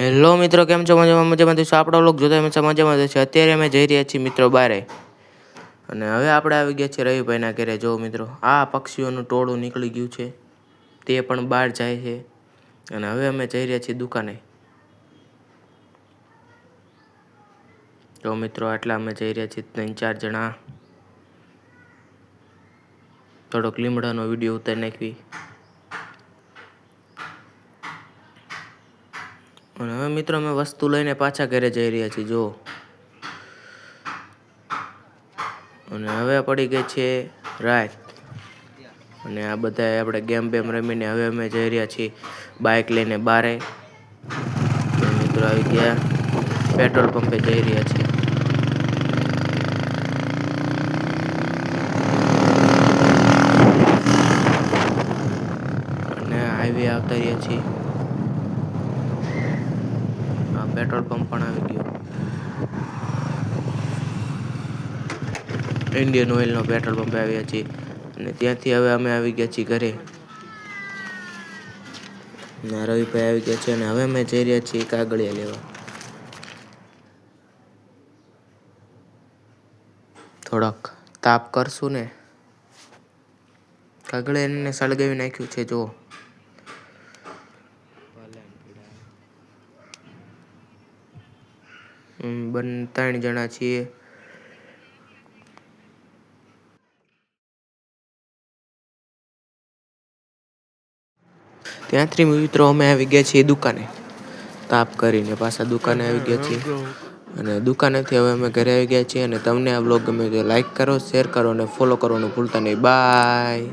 Hello મિત્રો, કેમ છો? મજામાં છો? આપણો વ્લોગ જોતા મજામાં છે. અત્યારે અમે જઈ રહ્યા છીએ મિત્રો બારે, અને હવે આપણે આવી ગયા છીએ રવિભાઈના ઘરે. જો મિત્રો, આ પક્ષીઓનું ટોળું નીકળી ગયું છે, તે પણ બહાર જાય છે. અને હવે અમે જઈ રહ્યા છીએ દુકાને. તો મિત્રો, આટલા અમે જઈ રહ્યા છીએ 3-4 જણા. થોડોક લીમડાનો વિડીયો ઉતારી નાખવી. અને હવે મિત્રો, અમે વસ્તુ લઈને પાછા ઘરે જઈ રહ્યા છીએ. જો, અને હવે પડી ગઈ છે રાત, અને આ બધા આપણે ગેમ રમીને હવે અમે જઈ રહ્યા છીએ બાઇક લઈને બારે. મિત્રો આવી ગયા, પેટ્રોલ પંપે જઈ રહ્યા છીએ. અને હાઈવે આવતા રહ્યા છીએ. પેટ્રોલ પંપ પણ આવી ગયો. ઇન્ડિયન ઓઇલનો પેટ્રોલ પંપે આવ્યા છીએ, અને ત્યાંથી હવે અમે આવી ગયા છીએ ઘરે. રવિભાઈ આવી ગયા છે, અને હવે અમે જઈ રહ્યા છીએ કાગળિયા લેવા. થોડોક તાપ કરશું ને, કાગળિયાને સળગાવી નાખ્યું છે. જો, બંને 3 જણા છીએ. ત્યાંથી મિત્રો અમે આવી ગયા છીએ દુકાને. તાપ કરીને પાછા દુકાને આવી ગયા છીએ, અને દુકાનેથી હવે અમે ઘરે આવી ગયા છીએ. અને તમને આ બ્લોગ ગમે તો લાઈક કરો, શેર કરો અને ફોલો કરવાનું ભૂલતા નહીં. બાય.